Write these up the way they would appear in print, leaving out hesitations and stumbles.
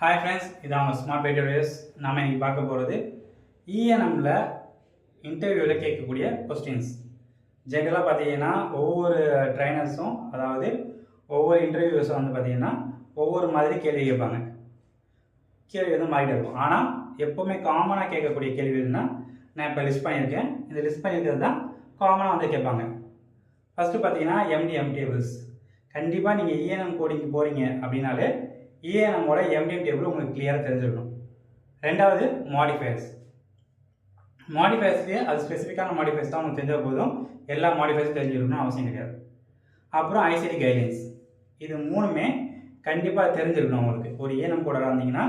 Hi friends, இதான் smart batteries. நாம் இன்றைக்கி பார்க்க போகிறது இஎன்எம்மில் இன்டர்வியூவில் கேட்கக்கூடிய கொஸ்டின்ஸ். ஜென்ரலாக பார்த்தீங்கன்னா ஒவ்வொரு ட்ரைனர்ஸும், அதாவது ஒவ்வொரு இன்டர்வியூஸும் வந்து பார்த்திங்கன்னா ஒவ்வொரு மாதிரி கேள்வி கேட்பாங்க. கேள்வி வந்து மாறிட்டு இருக்கும். ஆனால் எப்போவுமே காமனாக கேட்கக்கூடிய கேள்விகள்னா நான் இப்போ லிஸ்ட் பண்ணியிருக்கேன். இந்த லிஸ்ட் பண்ணியிருக்கிறது தான் காமனாக வந்து கேட்பாங்க. ஃபஸ்ட்டு பார்த்தீங்கன்னா எம்டிஎம் டேபிள்ஸ். கண்டிப்பாக நீங்கள் இஎன்எம் கோடிங்க்கு போகிறீங்க அப்படின்னாலே இஎன்எம்மோட எம்டிஎம் டேபிள் உங்களுக்கு கிளியராக தெரிஞ்சிருக்கணும். ரெண்டாவது மாடிஃபயர்ஸ். மாடிஃபயர்ஸ்லேயே அது ஸ்பெசிஃபிக்கான மாடிஃபயர்ஸ் தான் உங்களுக்கு தெரிஞ்ச போதும், எல்லா மாடிஃபயர்ஸும் தெரிஞ்சிருக்கணும்னு அவசியம் கிடையாது. அப்புறம் ஐசிடி கைட்லைன்ஸ். இது மூணுமே கண்டிப்பாக தெரிஞ்சிருக்கணும் உங்களுக்கு. ஒரு இஎன்எம் கோடராக இருந்தீங்கன்னா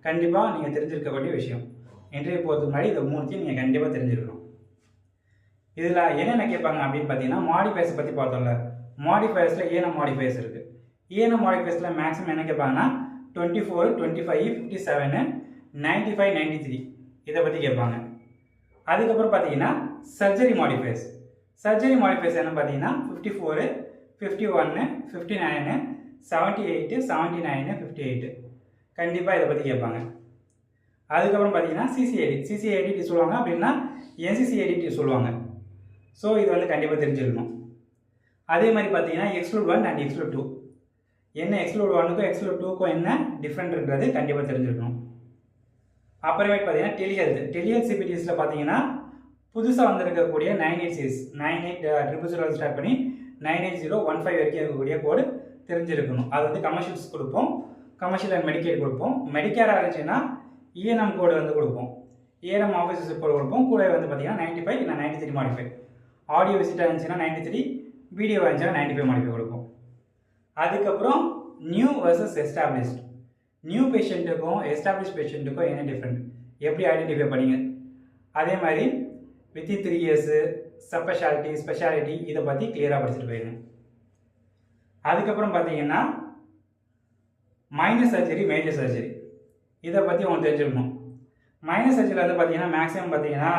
கண்டிப்பாக நீங்கள் தெரிஞ்சிருக்க வேண்டிய விஷயம். இன்டர்வியூ போகிறதுக்கு முன்னாடி இதை மூணுத்தையும் நீங்கள் கண்டிப்பாக தெரிஞ்சிருக்கணும். இதில் என்னென்ன கேட்பாங்க அப்படின்னு பார்த்தீங்கன்னா, மாடிஃபயர்ஸை பற்றி பார்த்தோம்ல, மாடிஃபயர்ஸில் இஎன்எம் மாடிஃபயர்ஸ் இருக்குது. இஎன்எம் மாடிஃபயர்ஸில் மேக்ஸிமம் என்ன கேட்பாங்கன்னா 24, 25, 57, 95, 93 இதை பற்றி கேட்பாங்க. அதுக்கப்புறம் பார்த்தீங்கன்னா சர்ஜரி மாடிஃபயர்ஸ். சர்ஜரி மாடிஃபயர்ஸ் என்ன பார்த்தீங்கன்னா 54, 51, 59, 78, 79, 58 கண்டிப்பாக இதை பற்றி கேட்பாங்க. அதுக்கப்புறம் பார்த்தீங்கன்னா சிசிஐடி சொல்லுவாங்க, அப்படின்னா என்சிசிஐடி சொல்லுவாங்க. ஸோ இது வந்து கண்டிப்பாக தெரிஞ்சிருக்கணும். அதே மாதிரி பார்த்தீங்கன்னா எக்ஸ்க்ளூட் 1 அண்ட் எக்ஸ்க்ளூட் 2. என்ன எக்ஸ்க்ளூட் 1க்கும் எக்ஸ்க்ளூட் 2க்கும் என்ன டிஃப்ரெண்ட்ன்றது கண்டிப்பாக தெரிஞ்சிருக்கணும். அப்புறமேட்டு பார்த்தீங்கன்னா டெலிஹெல்த் சிபிடிஎஸில் பார்த்தீங்கன்னா புதுசாக வந்திருக்கக்கூடிய 98 சீஸ் 9800 ஸ்டார்ட் பண்ணி 98015 வரைக்கும் இருக்கக்கூடிய கோடு தெரிஞ்சிருக்கணும். அது வந்து கமர்ஷியல்ஸ் கொடுப்போம், கமர்ஷியல் அண்ட் மெடிக்கேட் கொடுப்போம். மெடிக்கேராக இருந்துச்சுன்னா இஎன்எம் கோடு வந்து கொடுப்போம், இஎன்எம் ஆஃபீஸஸ் கோடு கொடுப்போம். கூட வந்து பார்த்தீங்கன்னா 95 இல்லை 93 மாடிஃபை. ஆடியோ விசிட்டாக இருந்துச்சுன்னா 93, வீடியோ இருந்துச்சுன்னா 95 மாடிஃபை கொடுப்போம். அதுக்கப்புறம் நியூ வர்சஸ் எஸ்டாப்ளிஷ்ட். நியூ பேஷண்ட்டுக்கும் எஸ்டாப்ளிஷ் பேஷண்ட்டுக்கும் என்ன டிஃப்ரெண்ட், எப்படி ஐடென்டிஃபை பண்ணிங்க. அதே மாதிரி வித்தின் 3 இயர்ஸு, ஸ்பெஷாலிட்டி இதை பற்றி கிளியராக படிச்சுட்டு போயிருங்க. அதுக்கப்புறம் பார்த்தீங்கன்னா மைனர் சர்ஜரி, மேஜர் சர்ஜரி இதை பற்றி உங்களுக்கு தெரிஞ்சிருக்கணும். மைனர் சர்ஜரியில் வந்து பார்த்தீங்கன்னா மேக்ஸிமம் பார்த்தீங்கன்னா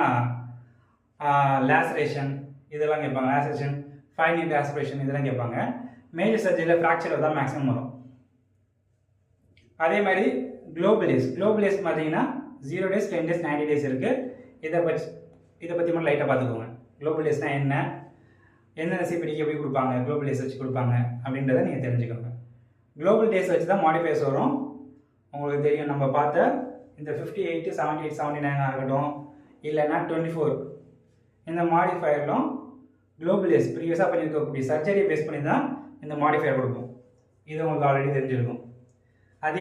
லேசரேஷன் இதெல்லாம் கேட்பாங்க. லேசரேஷன், ஃபைன் நீட் ஆஸ்பிரேஷன் இதெல்லாம் கேட்பாங்க. மேஜர் சர்ஜரியில் ஃப்ராக்சர் தான் மேக்ஸிமம் வரும். அதே மாதிரி குளோபல் டேஸ் பார்த்தீங்கன்னா 0 days, 10 days, 90 days இருக்குது. இதை பற்றி மட்டும் லைட்டாக பார்த்துக்கோங்க. குளோபல் டேஸ்னால் என்ன, எந்தெந்த சிபிடிக்கு எப்படி கொடுப்பாங்க, குளோபல் டேஸ் வச்சு கொடுப்பாங்க அப்படின்றத நீங்கள் தெரிஞ்சுக்கோங்க. குளோபல் டேஸ் வச்சு தான் மாடிஃபயர்ஸ் வரும். உங்களுக்கு தெரியும், நம்ம பார்த்த இந்த 58, 78, 79 இருக்கட்டும், இல்லைன்னா 24 இந்த மாடிஃபயர்லும் குளோபல் டேஸ் ப்ரீவியஸாக பண்ணியிருக்கக்கூடிய சர்ஜரியை பேஸ் பண்ணி தான் இந்த மாடிஃபயர் கொடுப்போம். இது உங்களுக்கு ஆல்ரெடி தெரிஞ்சிருக்கும்.